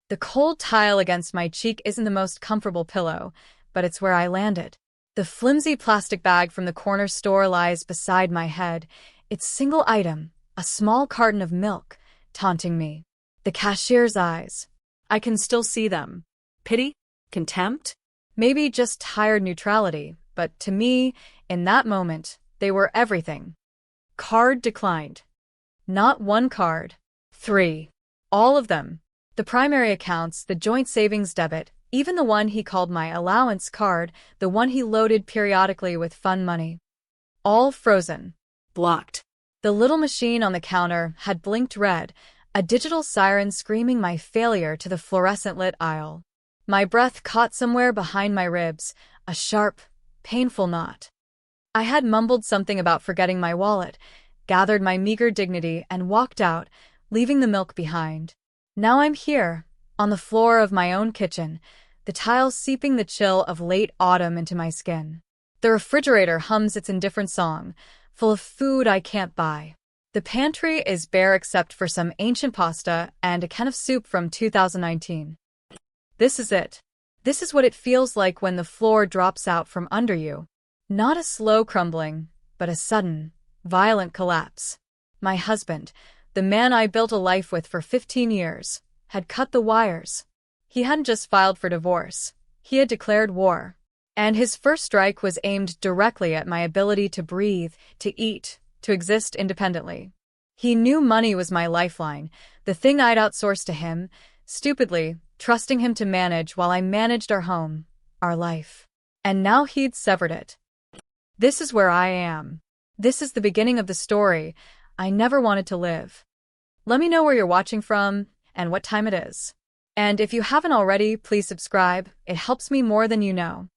The cold tile against my cheek isn't the most comfortable pillow, but it's where I landed. The flimsy plastic bag from the corner store lies beside my head, its single item, a small carton of milk, taunting me. The cashier's eyes. I can still see them. Pity? Contempt? Maybe just tired neutrality, but to me, in that moment, they were everything. Card declined. Not one card. 3. All of them. The primary accounts, the joint savings debit, even the one he called my allowance card, the one he loaded periodically with fun money. All frozen. Blocked. The little machine on the counter had blinked red, a digital siren screaming my failure to the fluorescent-lit aisle. My breath caught somewhere behind my ribs, a sharp, painful knot. I had mumbled something about forgetting my wallet, gathered my meager dignity, and walked out, leaving the milk behind. Now I'm here, on the floor of my own kitchen, the tiles seeping the chill of late autumn into my skin. The refrigerator hums its indifferent song, full of food I can't buy. The pantry is bare except for some ancient pasta and a can of soup from 2019. This is it. This is what it feels like when the floor drops out from under you. Not a slow crumbling, but a sudden, violent collapse. My husband, the man I built a life with for 15 years, had cut the wires. He hadn't just filed for divorce. He had declared war. And his first strike was aimed directly at my ability to breathe, to eat, to exist independently. He knew money was my lifeline, the thing I'd outsourced to him, stupidly, trusting him to manage while I managed our home, our life. And now he'd severed it. This is where I am. This is the beginning of the story I never wanted to live. Let me know where you're watching from and what time it is. And if you haven't already, please subscribe. It helps me more than you know.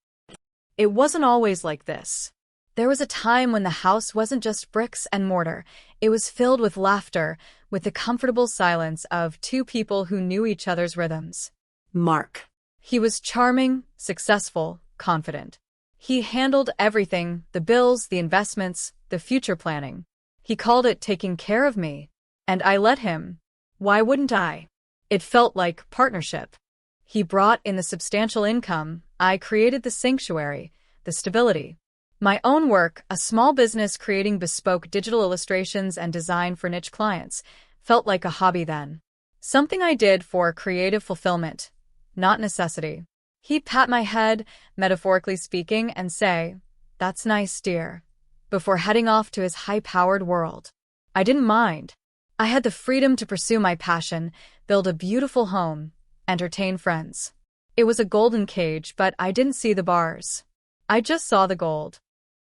It wasn't always like this. There was a time when the house wasn't just bricks and mortar. It was filled with laughter, with the comfortable silence of two people who knew each other's rhythms. Mark. He was charming, successful, confident. He handled everything, the bills, the investments, the future planning. He called it taking care of me. And I let him. Why wouldn't I? It felt like partnership. He brought in the substantial income. I created the sanctuary, the stability. My own work, a small business creating bespoke digital illustrations and design for niche clients, felt like a hobby then. Something I did for creative fulfillment, not necessity. He'd pat my head, metaphorically speaking, and say, "That's nice, dear," before heading off to his high-powered world. I didn't mind. I had the freedom to pursue my passion, build a beautiful home, entertain friends. It was a golden cage, but I didn't see the bars. I just saw the gold.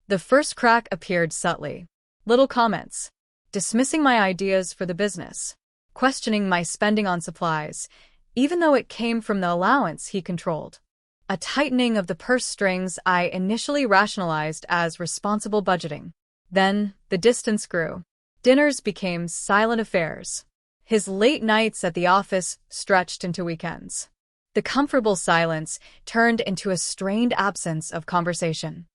The first crack appeared subtly. Little comments. Dismissing my ideas for the business. Questioning my spending on supplies, even though it came from the allowance he controlled. A tightening of the purse strings I initially rationalized as responsible budgeting. Then, the distance grew. Dinners became silent affairs. His late nights at the office stretched into weekends. The comfortable silence turned into a strained absence of conversation.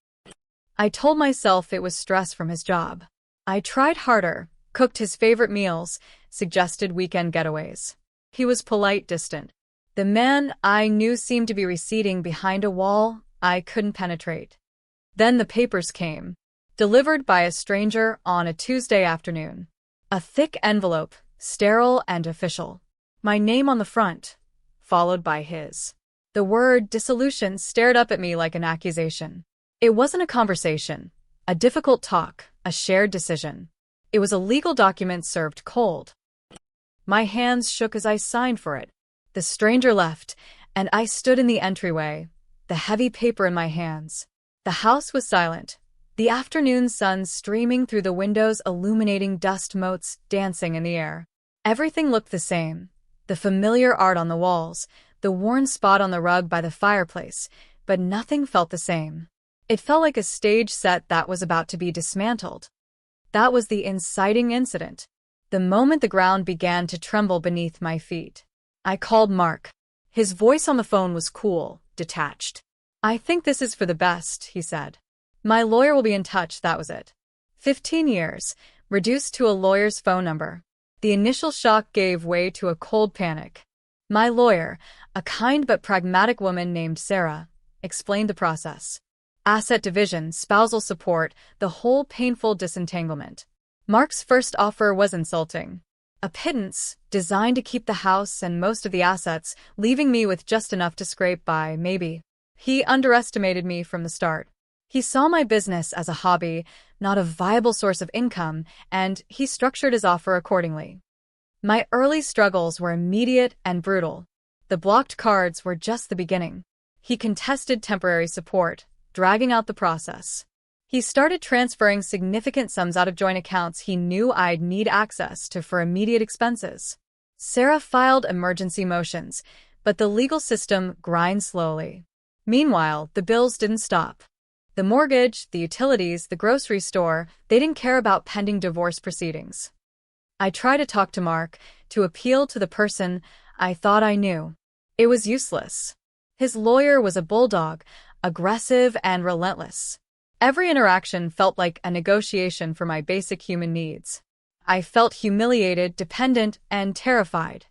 I told myself it was stress from his job. I tried harder, cooked his favorite meals, suggested weekend getaways. He was polite, distant. The man I knew seemed to be receding behind a wall I couldn't penetrate. Then the papers came, delivered by a stranger on a Tuesday afternoon. A thick envelope, sterile and official. My name on the front, followed by his. The word dissolution stared up at me like an accusation. It wasn't a conversation, a difficult talk, a shared decision. It was a legal document served cold. My hands shook as I signed for it. The stranger left, and I stood in the entryway, the heavy paper in my hands. The house was silent, the afternoon sun streaming through the windows, illuminating dust motes dancing in the air. Everything looked the same. The familiar art on the walls, the worn spot on the rug by the fireplace, but nothing felt the same. It felt like a stage set that was about to be dismantled. That was the inciting incident. The moment the ground began to tremble beneath my feet. I called Mark. His voice on the phone was cool, detached. "I think this is for the best," he said. "My lawyer will be in touch," that was it. 15 years, reduced to a lawyer's phone number. The initial shock gave way to a cold panic. My lawyer, a kind but pragmatic woman named Sarah, explained the process. Asset division, spousal support, the whole painful disentanglement. Mark's first offer was insulting. A pittance, designed to keep the house and most of the assets, leaving me with just enough to scrape by, maybe. He underestimated me from the start. He saw my business as a hobby, not a viable source of income, and he structured his offer accordingly. My early struggles were immediate and brutal. The blocked cards were just the beginning. He contested temporary support, dragging out the process. He started transferring significant sums out of joint accounts he knew I'd need access to for immediate expenses. Sarah filed emergency motions, but the legal system grinds slowly. Meanwhile, the bills didn't stop. The mortgage, the utilities, the grocery store, they didn't care about pending divorce proceedings. I tried to talk to Mark, to appeal to the person I thought I knew. It was useless. His lawyer was a bulldog, aggressive and relentless. Every interaction felt like a negotiation for my basic human needs. I felt humiliated, dependent, and terrified.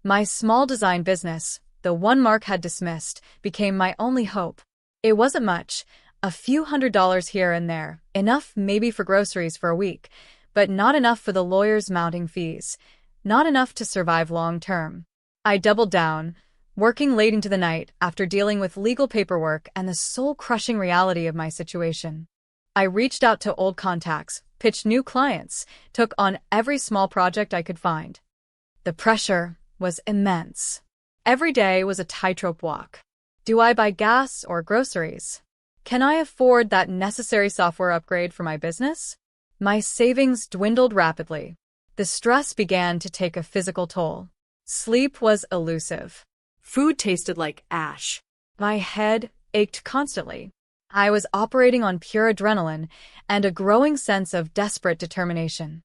My small design business, the one Mark had dismissed, became my only hope. It wasn't much, a few $100s here and there, enough maybe for groceries for a week, but not enough for the lawyer's mounting fees, not enough to survive long term. I doubled down, working late into the night after dealing with legal paperwork and the soul-crushing reality of my situation. I reached out to old contacts, pitched new clients, took on every small project I could find. The pressure was immense. Every day was a tightrope walk. Do I buy gas or groceries? Can I afford that necessary software upgrade for my business? My savings dwindled rapidly. The stress began to take a physical toll. Sleep was elusive. Food tasted like ash. My head ached constantly. I was operating on pure adrenaline and a growing sense of desperate determination.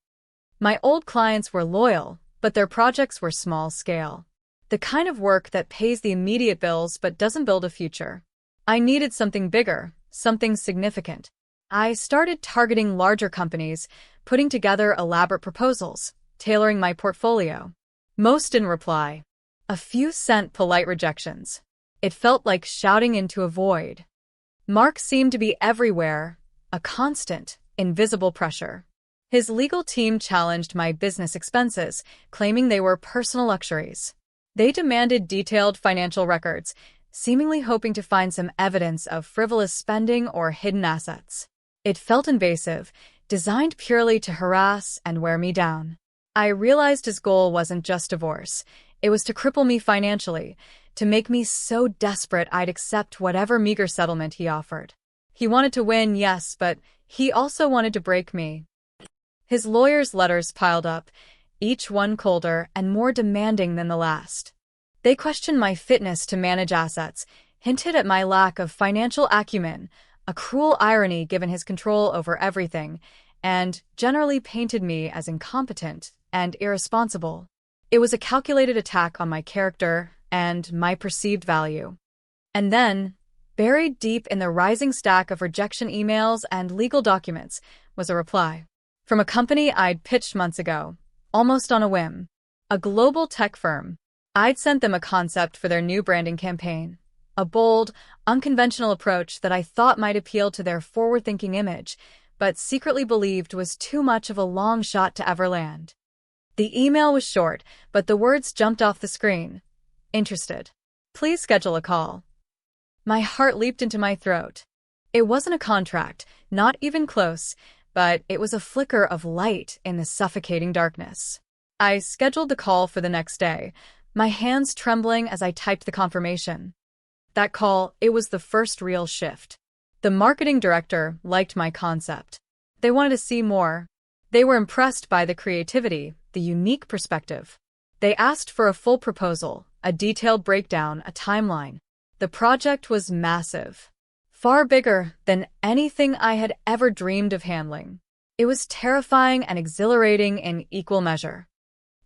My old clients were loyal, but their projects were small-scale. The kind of work that pays the immediate bills but doesn't build a future. I needed something bigger, something significant. I started targeting larger companies, putting together elaborate proposals, tailoring my portfolio. Most didn't reply. A few sent polite rejections. It felt like shouting into a void. Mark seemed to be everywhere, a constant, invisible pressure. His legal team challenged my business expenses, claiming they were personal luxuries. They demanded detailed financial records, seemingly hoping to find some evidence of frivolous spending or hidden assets. It felt invasive, designed purely to harass and wear me down. I realized his goal wasn't just divorce. It was to cripple me financially, to make me so desperate I'd accept whatever meager settlement he offered. He wanted to win, yes, but he also wanted to break me. His lawyer's letters piled up, each one colder and more demanding than the last. They questioned my fitness to manage assets, hinted at my lack of financial acumen, a cruel irony given his control over everything, and generally painted me as incompetent and irresponsible. It was a calculated attack on my character and my perceived value. And then, buried deep in the rising stack of rejection emails and legal documents, was a reply. From a company I'd pitched months ago, almost on a whim. A global tech firm. I'd sent them a concept for their new branding campaign. A bold, unconventional approach that I thought might appeal to their forward-thinking image, but secretly believed was too much of a long shot to ever land. The email was short, but the words jumped off the screen. Interested. Please schedule a call. My heart leaped into my throat. It wasn't a contract, not even close, but it was a flicker of light in the suffocating darkness. I scheduled the call for the next day, my hands trembling as I typed the confirmation. That call, it was the first real shift. The marketing director liked my concept. They wanted to see more. They were impressed by the creativity, the unique perspective. They asked for a full proposal, a detailed breakdown, a timeline. The project was massive. Far bigger than anything I had ever dreamed of handling. It was terrifying and exhilarating in equal measure.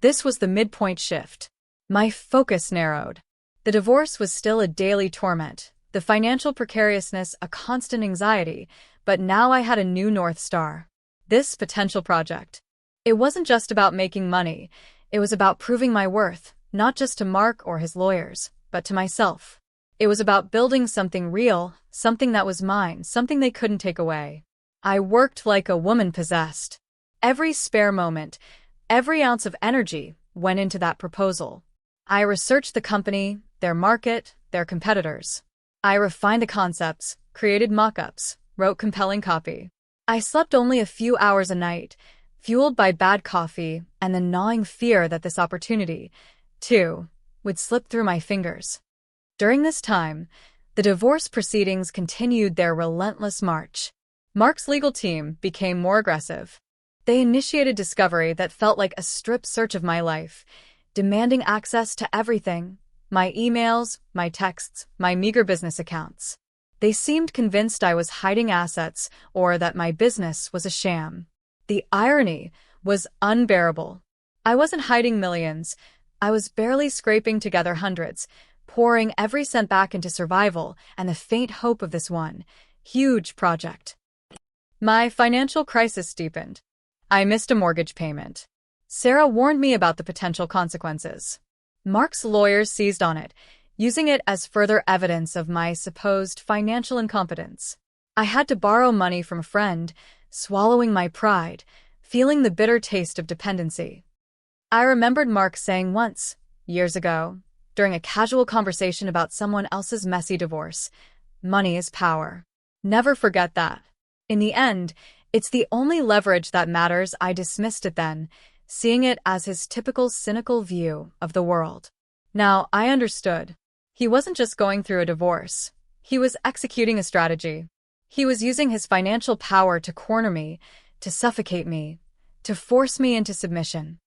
This was the midpoint shift. My focus narrowed. The divorce was still a daily torment, the financial precariousness a constant anxiety, but now I had a new North Star. This potential project. It wasn't just about making money, it was about proving my worth, not just to Mark or his lawyers, but to myself. It was about building something real, something that was mine, something they couldn't take away. I worked like a woman possessed. Every spare moment, every ounce of energy went into that proposal. I researched the company, their market, their competitors. I refined the concepts, created mock-ups, wrote compelling copy. I slept only a few hours a night, fueled by bad coffee and the gnawing fear that this opportunity, too, would slip through my fingers. During this time, the divorce proceedings continued their relentless march. Mark's legal team became more aggressive. They initiated discovery that felt like a strip search of my life, demanding access to everything: my emails, my texts, my meager business accounts. They seemed convinced I was hiding assets or that my business was a sham. The irony was unbearable. I wasn't hiding millions. I was barely scraping together hundreds, pouring every cent back into survival and the faint hope of this one huge project. My financial crisis deepened. I missed a mortgage payment. Sarah warned me about the potential consequences. Mark's lawyers seized on it, using it as further evidence of my supposed financial incompetence. I had to borrow money from a friend, swallowing my pride, feeling the bitter taste of dependency. I remembered Mark saying once, years ago, during a casual conversation about someone else's messy divorce, "Money is power." Never forget that. In the end, it's the only leverage that matters. I dismissed it then, seeing it as his typical cynical view of the world. Now, I understood. He wasn't just going through a divorce. He was executing a strategy. He was using his financial power to corner me, to suffocate me, to force me into submission.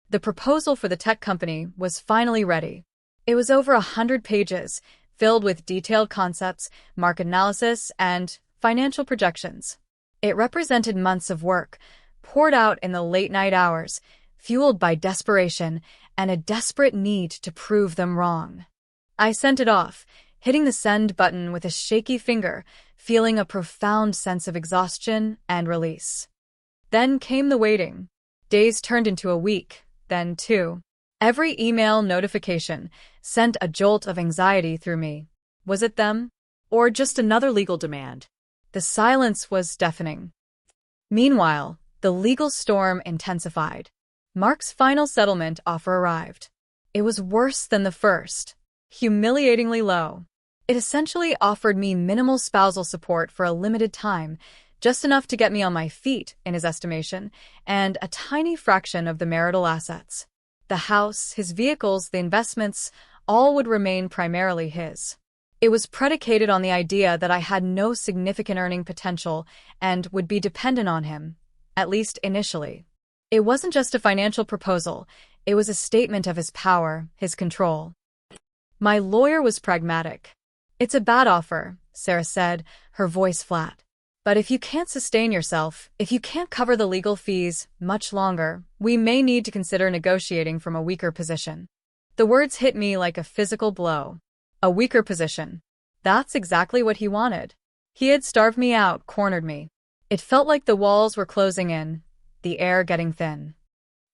The proposal for the tech company was finally ready. It was over 100 pages, filled with detailed concepts, market analysis, and financial projections. It represented months of work, poured out in the late-night hours, fueled by desperation and a desperate need to prove them wrong. I sent it off, hitting the send button with a shaky finger, feeling a profound sense of exhaustion and release. Then came the waiting. Days turned into a week, then two. Every email notification sent a jolt of anxiety through me. Was it them? Or just another legal demand? The silence was deafening. Meanwhile, the legal storm intensified. Mark's final settlement offer arrived. It was worse than the first. Humiliatingly low. It essentially offered me minimal spousal support for a limited time, just enough to get me on my feet, in his estimation, and a tiny fraction of the marital assets. The house, his vehicles, the investments, all would remain primarily his. It was predicated on the idea that I had no significant earning potential and would be dependent on him, at least initially. It wasn't just a financial proposal, it was a statement of his power, his control. My lawyer was pragmatic. "It's a bad offer," Sarah said, her voice flat. "But if you can't sustain yourself, if you can't cover the legal fees much longer, we may need to consider negotiating from a weaker position." The words hit me like a physical blow. A weaker position. That's exactly what he wanted. He had starved me out, cornered me. It felt like the walls were closing in, the air getting thin.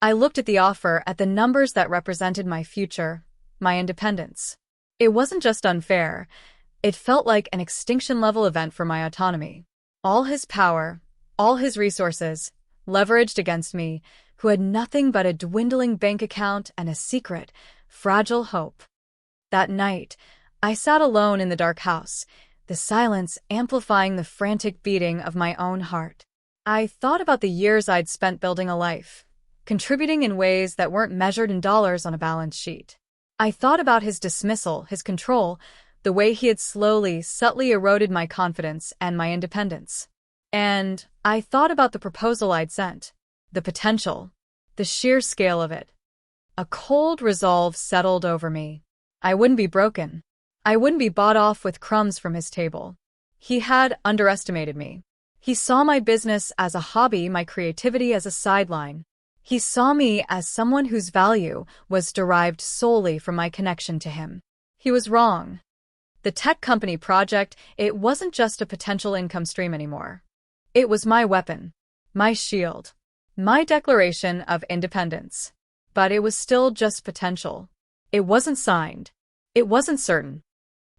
I looked at the offer, at the numbers that represented my future, my independence. It wasn't just unfair. It felt like an extinction-level event for my autonomy. All his power, all his resources, leveraged against me, who had nothing but a dwindling bank account and a secret, fragile hope. That night, I sat alone in the dark house, the silence amplifying the frantic beating of my own heart. I thought about the years I'd spent building a life, contributing in ways that weren't measured in dollars on a balance sheet. I thought about his dismissal, his control, the way he had slowly, subtly eroded my confidence and my independence. And I thought about the proposal I'd sent, the potential, the sheer scale of it. A cold resolve settled over me. I wouldn't be broken. I wouldn't be bought off with crumbs from his table. He had underestimated me. He saw my business as a hobby, my creativity as a sideline. He saw me as someone whose value was derived solely from my connection to him. He was wrong. The tech company project, it wasn't just a potential income stream anymore. It was my weapon, my shield, my declaration of independence. But it was still just potential. It wasn't signed. It wasn't certain.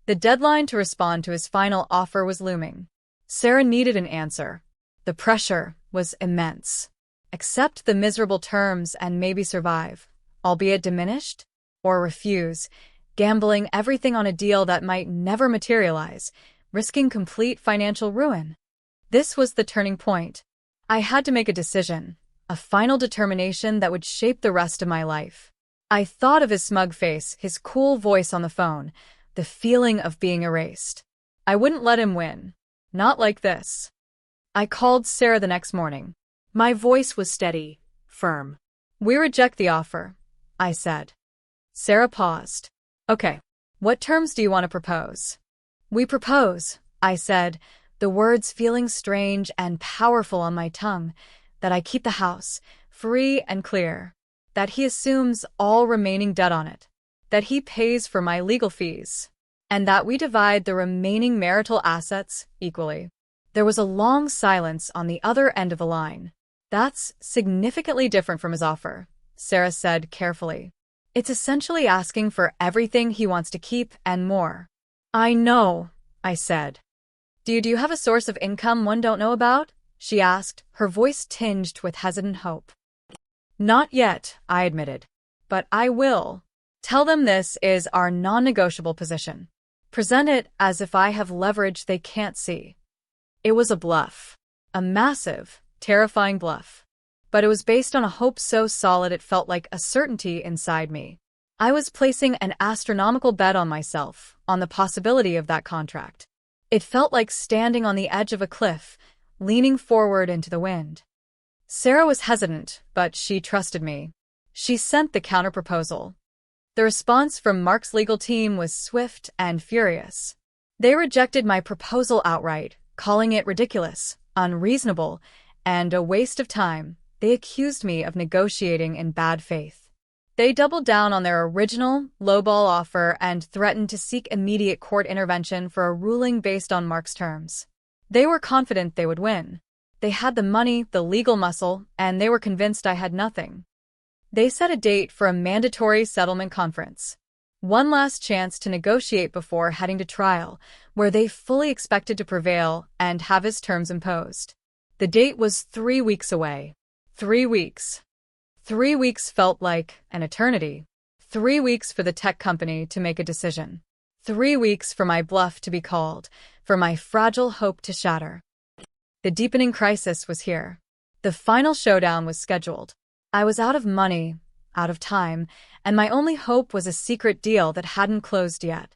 The deadline to respond to his final offer was looming. Sarah needed an answer. The pressure was immense. Accept the miserable terms and maybe survive, albeit diminished, or refuse, gambling everything on a deal that might never materialize, risking complete financial ruin. This was the turning point. I had to make a decision, a final determination that would shape the rest of my life. I thought of his smug face, his cool voice on the phone, the feeling of being erased. I wouldn't let him win. Not like this. I called Sarah the next morning. My voice was steady, firm. We reject the offer, I said. Sarah paused. Okay, what terms do you want to propose? We propose, I said, the words feeling strange and powerful on my tongue, that I keep the house, free and clear, that he assumes all remaining debt on it, that he pays for my legal fees, and that we divide the remaining marital assets equally. There was a long silence on the other end of the line. That's significantly different from his offer, Sarah said carefully. It's essentially asking for everything he wants to keep and more. I know, I said. Do you have a source of income one don't know about? She asked, her voice tinged with hesitant hope. Not yet, I admitted. But I will. Tell them this is our non-negotiable position. Present it as if I have leverage they can't see. It was a bluff. A massive, terrifying bluff. But it was based on a hope so solid it felt like a certainty inside me. I was placing an astronomical bet on myself, on the possibility of that contract. It felt like standing on the edge of a cliff, leaning forward into the wind. Sarah was hesitant, but she trusted me. She sent the counterproposal. The response from Mark's legal team was swift and furious. They rejected my proposal outright, calling it ridiculous, unreasonable, and a waste of time. They accused me of negotiating in bad faith. They doubled down on their original, lowball offer and threatened to seek immediate court intervention for a ruling based on Mark's terms. They were confident they would win. They had the money, the legal muscle, and they were convinced I had nothing. They set a date for a mandatory settlement conference. One last chance to negotiate before heading to trial, where they fully expected to prevail and have his terms imposed. The date was 3 weeks away. 3 weeks. 3 weeks felt like an eternity. 3 weeks for the tech company to make a decision. 3 weeks for my bluff to be called, for my fragile hope to shatter. The deepening crisis was here. The final showdown was scheduled. I was out of money, out of time, and my only hope was a secret deal that hadn't closed yet.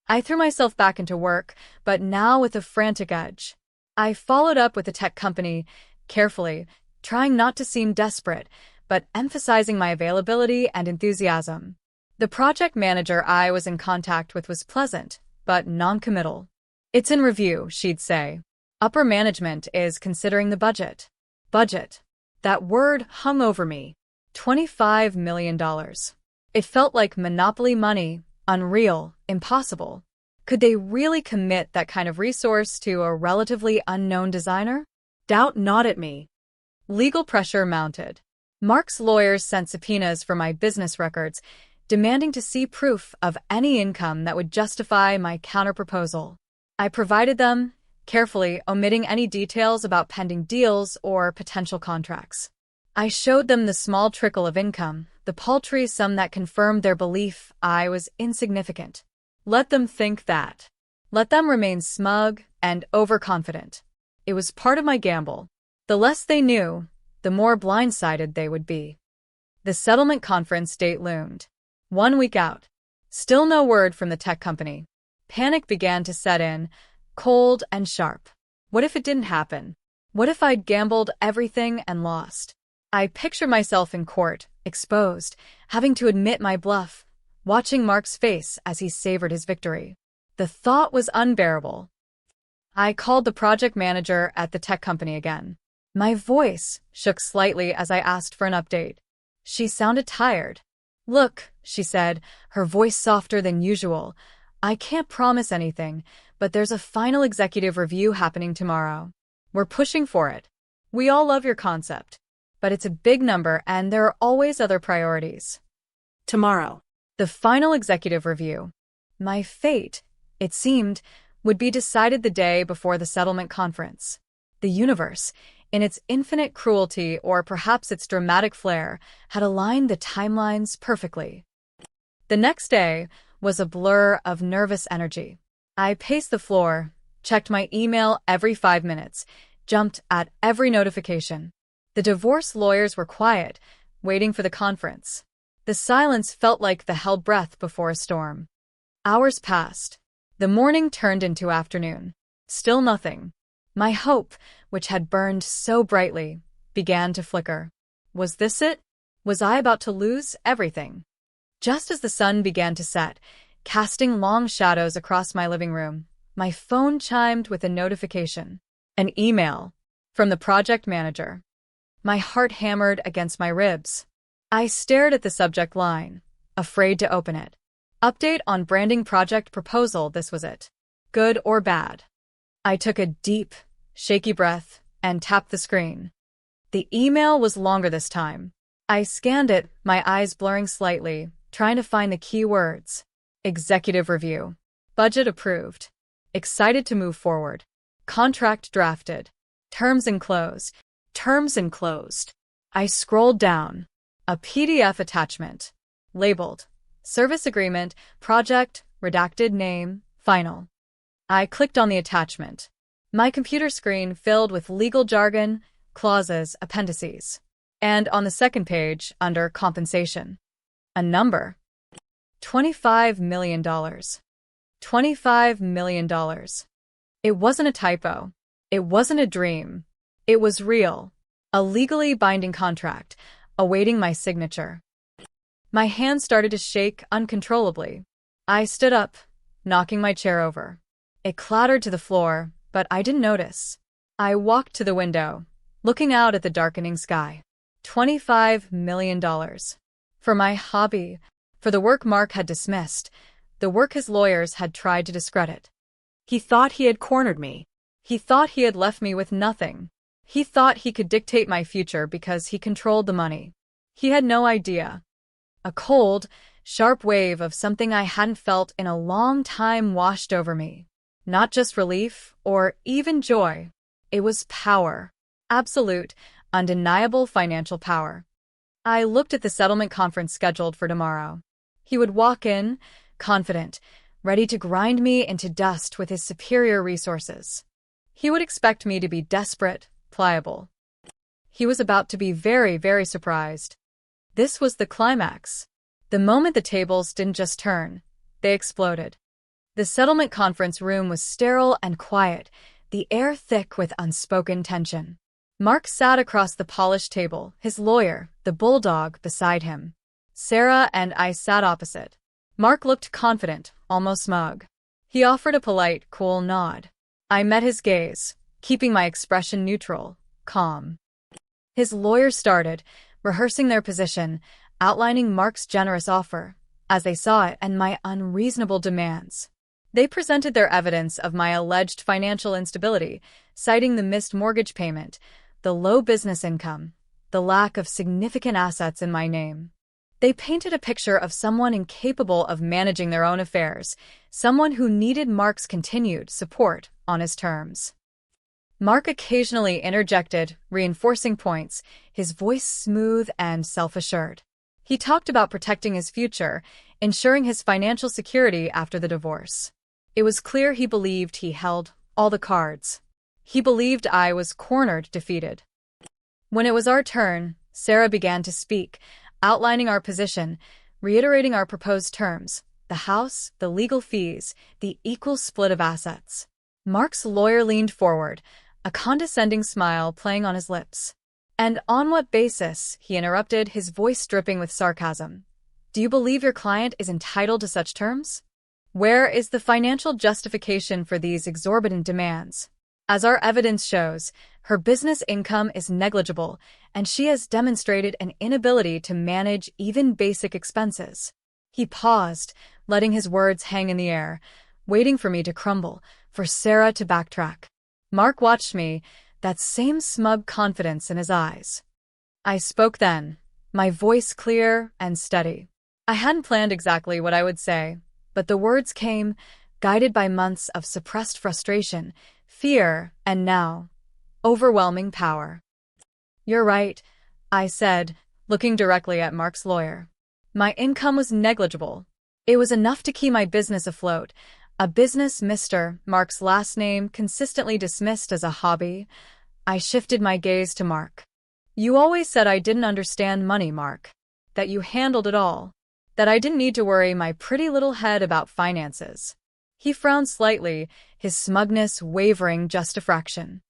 I threw myself back into work, but now with a frantic edge. I followed up with the tech company, carefully, trying not to seem desperate, but emphasizing my availability and enthusiasm. The project manager I was in contact with was pleasant, but non-committal. It's in review, she'd say. Upper management is considering the budget. Budget. That word hung over me. $25 million. It felt like monopoly money, unreal, impossible. Could they really commit that kind of resource to a relatively unknown designer? Doubt gnawed at me. Legal pressure mounted. Mark's lawyers sent subpoenas for my business records, demanding to see proof of any income that would justify my counterproposal. I provided them, carefully omitting any details about pending deals or potential contracts. I showed them the small trickle of income, the paltry sum that confirmed their belief I was insignificant. Let them think that. Let them remain smug and overconfident. It was part of my gamble. The less they knew, the more blindsided they would be. The settlement conference date loomed. 1 week out. Still no word from the tech company. Panic began to set in, cold and sharp. What if it didn't happen? What if I'd gambled everything and lost? I pictured myself in court, exposed, having to admit my bluff, watching Mark's face as he savored his victory. The thought was unbearable. I called the project manager at the tech company again. My voice shook slightly as I asked for an update. She sounded tired. Look, she said, her voice softer than usual, I can't promise anything, but there's a final executive review happening tomorrow. We're pushing for it. We all love your concept. But it's a big number and there are always other priorities. Tomorrow. The final executive review. My fate, it seemed, would be decided the day before the settlement conference. The universe, in its infinite cruelty or perhaps its dramatic flair, had aligned the timelines perfectly. The next day was a blur of nervous energy. I paced the floor, checked my email every 5 minutes, jumped at every notification. The divorce lawyers were quiet, waiting for the conference. The silence felt like the held breath before a storm. Hours passed. The morning turned into afternoon. Still nothing. My hope, which had burned so brightly, began to flicker. Was this it? Was I about to lose everything? Just as the sun began to set, casting long shadows across my living room, my phone chimed with a notification. An email from the project manager. My heart hammered against my ribs. I stared at the subject line, afraid to open it. Update on branding project proposal, this was it. Good or bad? I took a deep, shaky breath and tapped the screen. The email was longer this time. I scanned it, my eyes blurring slightly, trying to find the key words. Executive review. Budget approved. Excited to move forward. Contract drafted. Terms enclosed. Terms enclosed. I scrolled down. A PDF attachment. Labeled. Service agreement, project, redacted name, final. I clicked on the attachment. My computer screen filled with legal jargon, clauses, appendices. And on the second page, under compensation, a number. $25 million. $25 million. It wasn't a typo. It wasn't a dream. It was real. A legally binding contract, awaiting my signature. My hand started to shake uncontrollably. I stood up, knocking my chair over. It clattered to the floor, but I didn't notice. I walked to the window, looking out at the darkening sky. $25 million. For my hobby, for the work Mark had dismissed, the work his lawyers had tried to discredit. He thought he had cornered me. He thought he had left me with nothing. He thought he could dictate my future because he controlled the money. He had no idea. A cold, sharp wave of something I hadn't felt in a long time washed over me. Not just relief or even joy. It was power. Absolute, undeniable financial power. I looked at the settlement conference scheduled for tomorrow. He would walk in, confident, ready to grind me into dust with his superior resources. He would expect me to be desperate, pliable. He was about to be very, very surprised. This was the climax. The moment the tables didn't just turn, they exploded. The settlement conference room was sterile and quiet, the air thick with unspoken tension. Mark sat across the polished table, his lawyer, the bulldog, beside him. Sarah and I sat opposite. Mark looked confident, almost smug. He offered a polite, cool nod. I met his gaze, keeping my expression neutral, calm. His lawyer started, rehearsing their position, outlining Mark's generous offer, as they saw it, and my unreasonable demands. They presented their evidence of my alleged financial instability, citing the missed mortgage payment, the low business income, the lack of significant assets in my name. They painted a picture of someone incapable of managing their own affairs, someone who needed Mark's continued support on his terms. Mark occasionally interjected, reinforcing points, his voice smooth and self-assured. He talked about protecting his future, ensuring his financial security after the divorce. It was clear he believed he held all the cards. He believed I was cornered, defeated. When it was our turn, Sarah began to speak, outlining our position, reiterating our proposed terms, the house, the legal fees, the equal split of assets. Mark's lawyer leaned forward, a condescending smile playing on his lips. And on what basis? He interrupted, his voice dripping with sarcasm. Do you believe your client is entitled to such terms? Where is the financial justification for these exorbitant demands? As our evidence shows, her business income is negligible, and she has demonstrated an inability to manage even basic expenses. He paused, letting his words hang in the air, waiting for me to crumble, for Sarah to backtrack. Mark watched me, that same smug confidence in his eyes. I spoke then, my voice clear and steady. I hadn't planned exactly what I would say, but the words came, guided by months of suppressed frustration, fear, and now, overwhelming power. "You're right," I said, looking directly at Mark's lawyer. My income was negligible. It was enough to keep my business afloat, a business Mr. Mark's last name consistently dismissed as a hobby. I shifted my gaze to Mark. "You always said I didn't understand money, Mark. That you handled it all. That I didn't need to worry my pretty little head about finances." He frowned slightly, his smugness wavering just a fraction.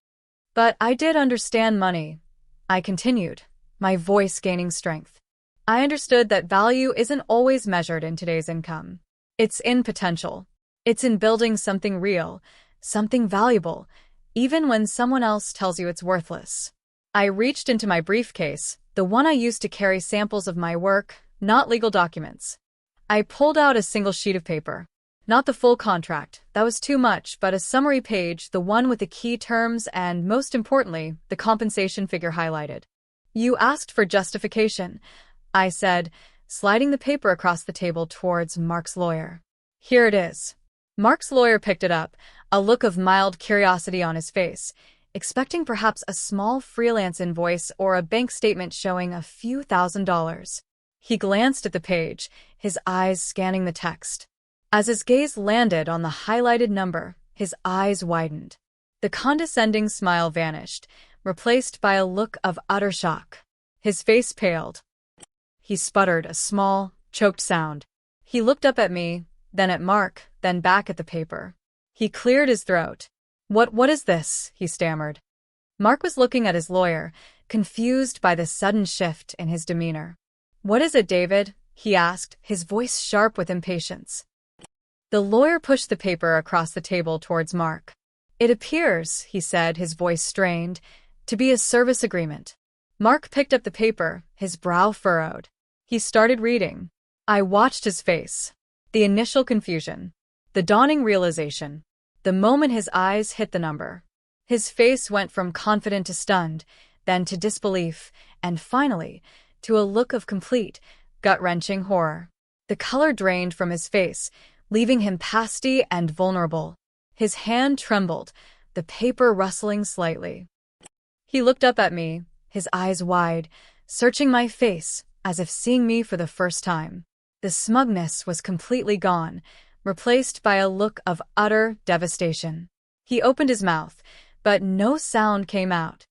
"But I did understand money," I continued, my voice gaining strength. "I understood that value isn't always measured in today's income. It's in potential. It's in building something real, something valuable, even when someone else tells you it's worthless." I reached into my briefcase, the one I used to carry samples of my work, not legal documents. I pulled out a single sheet of paper. Not the full contract, that was too much, but a summary page, the one with the key terms and, most importantly, the compensation figure highlighted. "You asked for justification," I said, sliding the paper across the table towards Mark's lawyer. "Here it is." Mark's lawyer picked it up, a look of mild curiosity on his face, expecting perhaps a small freelance invoice or a bank statement showing a few $1,000s. He glanced at the page, his eyes scanning the text. As his gaze landed on the highlighted number, his eyes widened. The condescending smile vanished, replaced by a look of utter shock. His face paled. He sputtered a small, choked sound. He looked up at me, then at Mark, then back at the paper. He cleared his throat. What is this?" he stammered. Mark was looking at his lawyer, confused by the sudden shift in his demeanor. "What is it, David?" he asked, his voice sharp with impatience. The lawyer pushed the paper across the table towards Mark. "It appears," he said, his voice strained, "to be a service agreement." Mark picked up the paper, his brow furrowed. He started reading. I watched his face. The initial confusion. The dawning realization. The moment his eyes hit the number. His face went from confident to stunned, then to disbelief, and finally, to a look of complete, gut-wrenching horror. The color drained from his face, leaving him pasty and vulnerable. His hand trembled, the paper rustling slightly. He looked up at me, his eyes wide, searching my face, as if seeing me for the first time. The smugness was completely gone, replaced by a look of utter devastation. He opened his mouth, but no sound came out.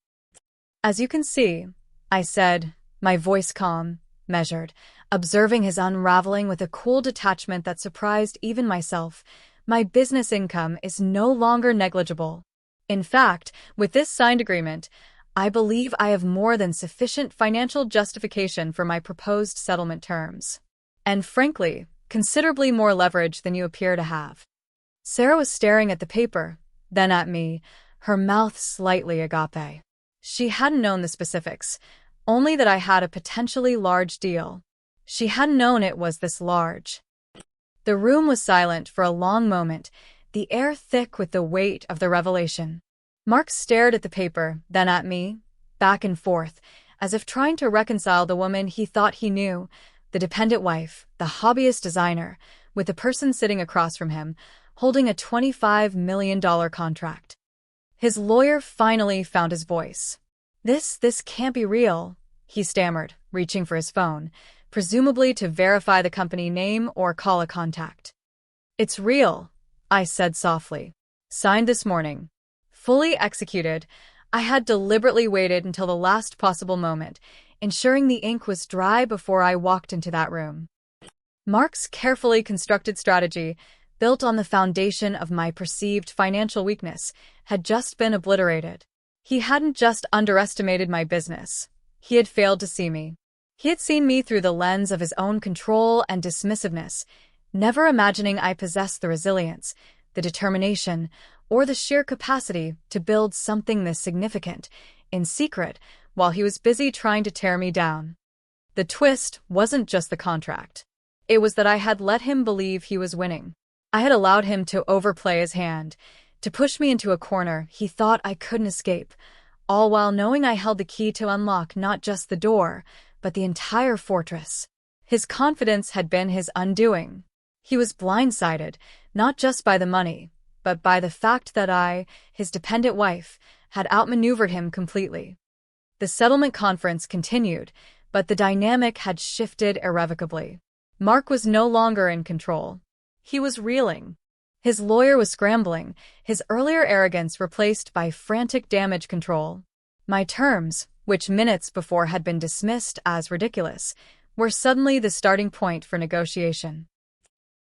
"As you can see," I said, my voice calm, measured, observing his unraveling with a cool detachment that surprised even myself, "my business income is no longer negligible. In fact, with this signed agreement, I believe I have more than sufficient financial justification for my proposed settlement terms. And frankly, considerably more leverage than you appear to have." Sarah was staring at the paper, then at me, her mouth slightly agape. She hadn't known the specifics, only that I had a potentially large deal. She hadn't known it was this large. The room was silent for a long moment, the air thick with the weight of the revelation. Mark stared at the paper, then at me, back and forth, as if trying to reconcile the woman he thought he knew, the dependent wife, the hobbyist designer, with the person sitting across from him, holding a $25 million contract. His lawyer finally found his voice. This can't be real," he stammered, reaching for his phone, presumably to verify the company name or call a contact. "It's real," I said softly. "Signed this morning. Fully executed." I had deliberately waited until the last possible moment, ensuring the ink was dry before I walked into that room. Mark's carefully constructed strategy, built on the foundation of my perceived financial weakness, had just been obliterated. He hadn't just underestimated my business. He had failed to see me. He had seen me through the lens of his own control and dismissiveness, never imagining I possessed the resilience, the determination, or the sheer capacity to build something this significant, in secret, while he was busy trying to tear me down. The twist wasn't just the contract. It was that I had let him believe he was winning. I had allowed him to overplay his hand, to push me into a corner he thought I couldn't escape, all while knowing I held the key to unlock not just the door, but the entire fortress. His confidence had been his undoing. He was blindsided, not just by the money, but by the fact that I, his dependent wife, had outmaneuvered him completely. The settlement conference continued, but the dynamic had shifted irrevocably. Mark was no longer in control. He was reeling. His lawyer was scrambling, his earlier arrogance replaced by frantic damage control. My terms, which minutes before had been dismissed as ridiculous, were suddenly the starting point for negotiation.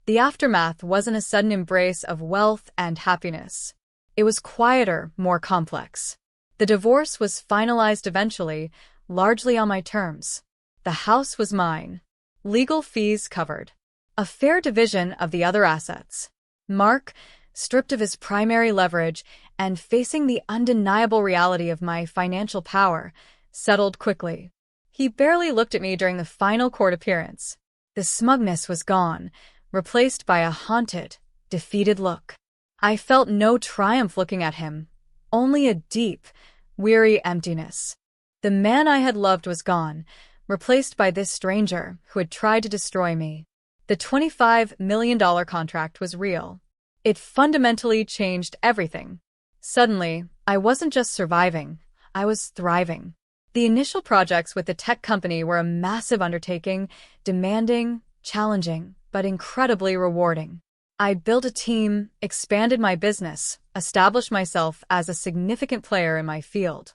The aftermath wasn't a sudden embrace of wealth and happiness. It was quieter, more complex. The divorce was finalized eventually, largely on my terms. The house was mine. Legal fees covered. A fair division of the other assets. Mark, stripped of his primary leverage and facing the undeniable reality of my financial power, settled quickly. He barely looked at me during the final court appearance. The smugness was gone, replaced by a haunted, defeated look. I felt no triumph looking at him, only a deep, weary emptiness. The man I had loved was gone, replaced by this stranger who had tried to destroy me. The $25 million contract was real. It fundamentally changed everything. Suddenly, I wasn't just surviving, I was thriving. The initial projects with the tech company were a massive undertaking, demanding, challenging, but incredibly rewarding. I built a team, expanded my business, established myself as a significant player in my field.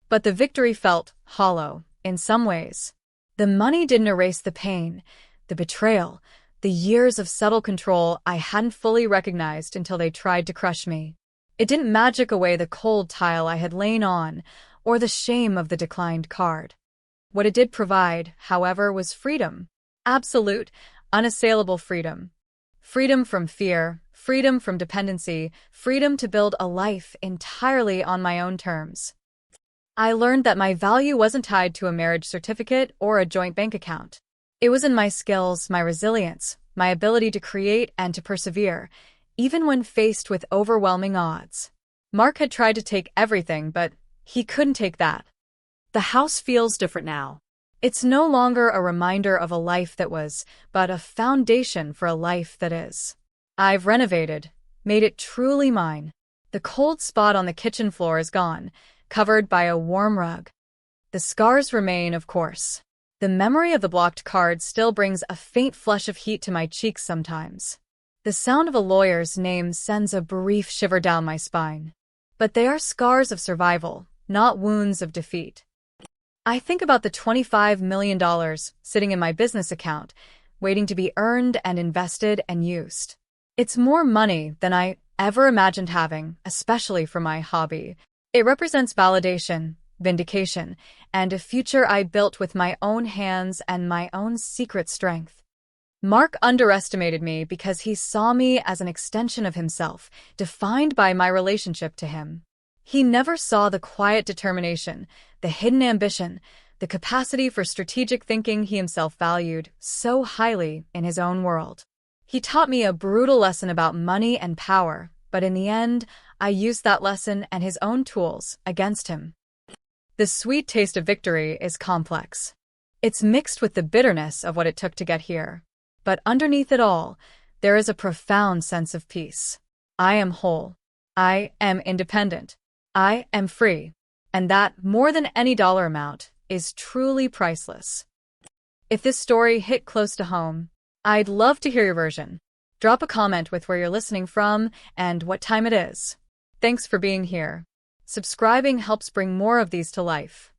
But the victory felt hollow, in some ways. The money didn't erase the pain, the betrayal, the years of subtle control I hadn't fully recognized until they tried to crush me. It didn't magic away the cold tile I had lain on, or the shame of the declined card. What it did provide, however, was freedom. Absolute, unassailable freedom. Freedom from fear, freedom from dependency, freedom to build a life entirely on my own terms. I learned that my value wasn't tied to a marriage certificate or a joint bank account. It was in my skills, my resilience, my ability to create and to persevere, even when faced with overwhelming odds. Mark had tried to take everything, but he couldn't take that. The house feels different now. It's no longer a reminder of a life that was, but a foundation for a life that is. I've renovated, made it truly mine. The cold spot on the kitchen floor is gone, covered by a warm rug. The scars remain, of course. The memory of the blocked card still brings a faint flush of heat to my cheeks sometimes. The sound of a lawyer's name sends a brief shiver down my spine. But they are scars of survival, not wounds of defeat. I think about the $25 million sitting in my business account, waiting to be earned and invested and used. It's more money than I ever imagined having, especially for my hobby. It represents validation, vindication, and a future I built with my own hands and my own secret strength. Mark underestimated me because he saw me as an extension of himself, defined by my relationship to him. He never saw the quiet determination, the hidden ambition, the capacity for strategic thinking he himself valued so highly in his own world. He taught me a brutal lesson about money and power, but in the end, I used that lesson and his own tools against him. The sweet taste of victory is complex. It's mixed with the bitterness of what it took to get here. But underneath it all, there is a profound sense of peace. I am whole. I am independent. I am free. And that, more than any dollar amount, is truly priceless. If this story hit close to home, I'd love to hear your version. Drop a comment with where you're listening from and what time it is. Thanks for being here. Subscribing helps bring more of these to life.